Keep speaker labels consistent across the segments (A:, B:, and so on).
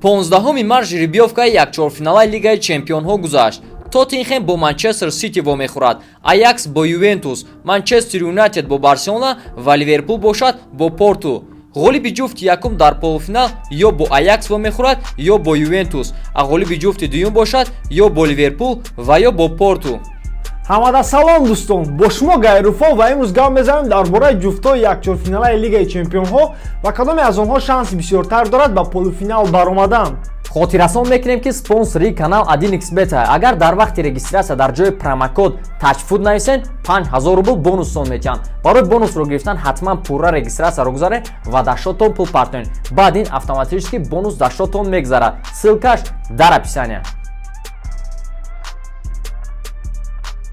A: 15 март жеребьевкаи якчорфиналаи Лигаи Чемпионҳо гузашт. Тоттенхэм бо Манчестер Сити вомехӯрад, Аякс бо Ювентус, Манчестер Юнайтед бо Барселона ва Ливерпул бошад бо Порту. ғолиби ҷуфти якум дар полуфинал ё бо Аякс вомехӯрад ё бо Ювентус, а ғолиби ҷуфти дуюм бошад ё бо Ливерпул ва ё бо Порту.
B: ҳамада салом дӯстон, бо шумо Гайруфо ва имрӯз гап мезанем дар бораи ҷуфтҳои якчорфиналаи Лигаи Чемпионҳо ва кадоме аз онҳо шанси бисёртар дорад ба полуфинал баромадан.
C: хотиррасон мекунем ки спонсори канал 1xbet агар дар вақти регистрация дар ҷои промокод touchfood нависен 5000 рубл бонустон метиҳанд. барои бонусро гирифтан ҳатман пурра регистрацияро гузарен ва дастшотон пул партонед. баъд ин автоматически бонус дастшотон мегзарад. ссилкаш дар описание.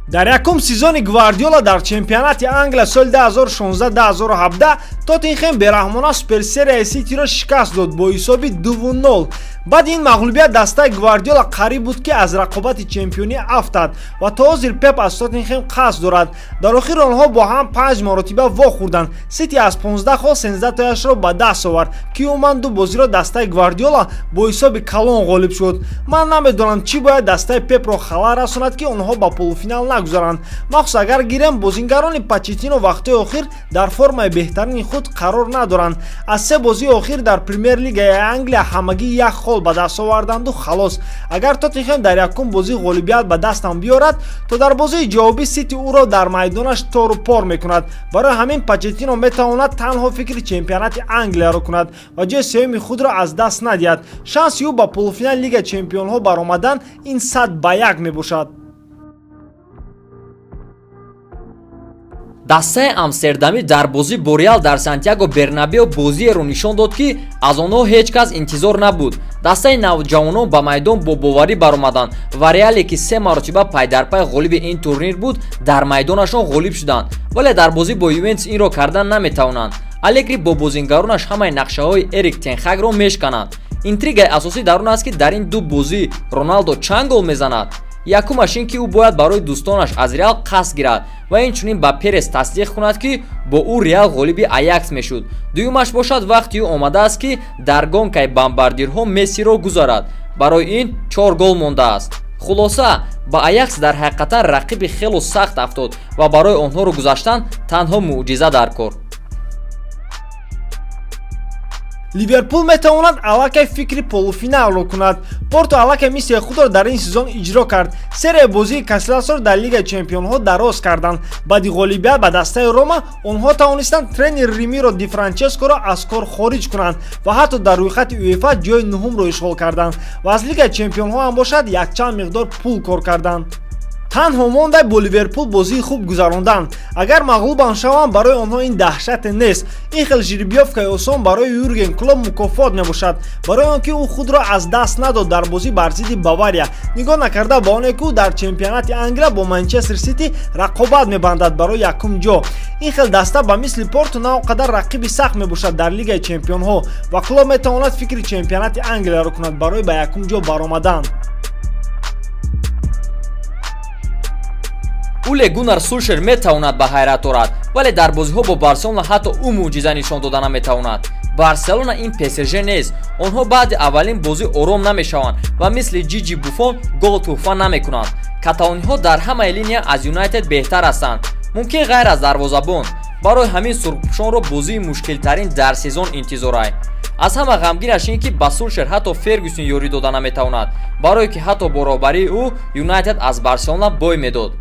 B: дар якум сезони Гвардиола дар чемпионати Англия соли 2016-2017 Тоттенхэм бераҳмона суперсерияи Ситиро шикаст дод бо ҳисоби 2-0. баъди ин мағлубият дастаи Гвардиола қариб буд ки аз рақобати чемпионӣ афтад ва то ҳозир Пеп аз Тоттенхэм қасд дорад. дар охир онҳо бо ҳам 5 маротиба вохӯрданд. Сити аз 15 хол 13 тояшро ба даст овард ки умуман ду бозиро дастаи Гвардиола бо ҳисоби калон ғолиб шуд. ман намедонам чӣ бояд дастаи Пепро халал расонад ки онҳо ба полуфинал нагузаранд, махсус агар гирем бозингарони Почетино вақтҳои охир дар формаи беҳтарини худ қарор надоранд. аз се бозии охир дар Премер Лигаи Англия ҳамагӣ як хол ба даст оварданду халос. агар Тоттенхэм дар якум бозӣ ғолибият ба дастам биёрад, то дар бозии ҷавобӣ Сити ӯро дар майдонаш тору пор мекунад. барои ҳамин Почетино метавонад танҳо фикри чемпионати Англияро кунад ва ҷои сеюми худро аз даст надиҳад. шанси ӯ ба полуфинали Лигаи Чемпионҳо баромадан ин 100-1 мебошад.
A: дастаи амстердамӣ дар бозӣ бо Реал дар Сантьяго Бернабеу бозиеро нишон дод ки аз онҳо ҳеҷ кас интизор набуд. дастаи навҷавонон ба майдон бо боварӣ баромаданд ва Реале ки 3 маротиба пайдарпай ғолиби ин турнир буд, дар майдонашон ғолиб шуданд, вале дар бозӣ бо Ювентус инро кардан наметавонанд. Алегри бо бозингаронаш ҳамаи нақшаҳои Эрик тен Хагро мешканад. интригаи асосӣ дар он аст ки дар ин ду бозӣ Роналдо чанд гол мезанад. якумаш ин ки ӯ бояд барои дӯстонаш аз Реал қасд гирад ва инчунин ба Перес тасдиқ кунад ки бо ӯ Реал ғолиби Аякс мешуд. дуюмаш бошад вақти ӯ омадааст ки дар гонкаи бомбардирҳо Мессиро гузарад. барои ин 4 гол мондааст. хулоса ба Аякс дар ҳақиқатан рақиби хело сахт афтод ва барои онҳоро гузаштан танҳо муъҷиза дар кор.
B: Ливерпул метавонад аллакай фикри полуфиналро кунад. Порту аллакай миссияи худро дар ин сезон иҷро кард. серияи бозии Касласро дар Лигаи Чемпионҳо дароз карданд. баъди ғолибият ба дастаи Рома, онҳо тавонистанд тренер Римиро Ди Франческоро аз кор хориҷ кунанд ва ҳатто дар рӯйхати УЕФА ҷои нуҳумро ишғол карданд ва аз Лигаи Чемпионҳо ҳам бошад якчанд миқдор пул кор карданд. танҳо мондай бо Ливерпул бозии хуб гузаронданд. агар мағлубам шаванд, барои онҳо ин даҳшате нест. ин хел жеребьевкаи осон барои Юрген Клоп мукофот мебошад, барои он ки ӯ худро аз даст надод дар бозӣ бар зидди Бавария, нигоҳ накарда ба оне ки ӯ дар чемпионати Англия бо Манчестер Сити рақобат мебандад барои якум ҷо. ин хел даста ба мисли Порту на он қадар рақиби сахт мебошад дар Лигаи Чемпионҳо ва Клоп метавонад фикри чемпионати Англияро кунад барои ба якум ҷо баромадан.
A: Уле Гунар Сулшер метавонад ба ҳайрат орад, вале дар бозиҳо бо Барселона ҳатто ӯ муъҷиза нишон дода наметавонад. Барселона ин ПСЖ нест. онҳо баъди аввалин бозӣ ором намешаванд ва мисли Ҷиҷи Буфон гол туҳфа намекунанд. каталониҳо дар ҳамаи линия аз Юнайтед беҳтар ҳастанд, мумкин ғайр аз дарвозабон. барои ҳамин сурхпӯшонро бозии мушкилтарин дар сезон интизорай. аз ҳама ғамгинаш ин ки ба Сулшер ҳатто Фергюсон ёрӣ дода наметавонад, барое ки ҳатто боробарии ӯ Юнайтед аз Барселона бой медод.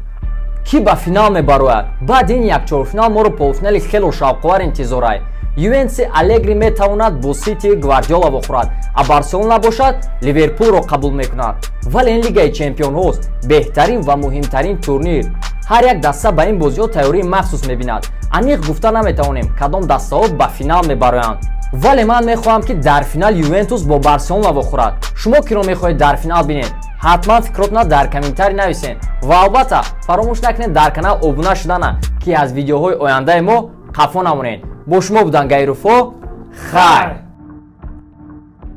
C: ки ба финал мебарояд? баъди ин якчорфинал моро полуфинали хело шавқовар интизорай. Ювентуси Алегри метавонад бо Сити Гвардиола вохӯрад, а Барселона бошад Ливерпулро қабул мекунад. вале ин Лигаи Чемпионҳост, беҳтарин ва муҳимтарин турнир. ҳар як даста ба ин бозиҳо тайёрии махсус мебинад. аниқ гуфта наметавонем кадом дастаҳо ба финал мебароянд. вале ман мехоҳам ки дар финал Ювентус бо Барселона вохӯрад. шумо киро мехоҳед дар финал бинед? ҳатман фикротна дар комментарӣ нависен ва албатта фаромӯш накунед дар канал обуна шудана ки аз видеоҳои ояндаи мо қафо намонед. бо шумо будам Гайруфо. хайр.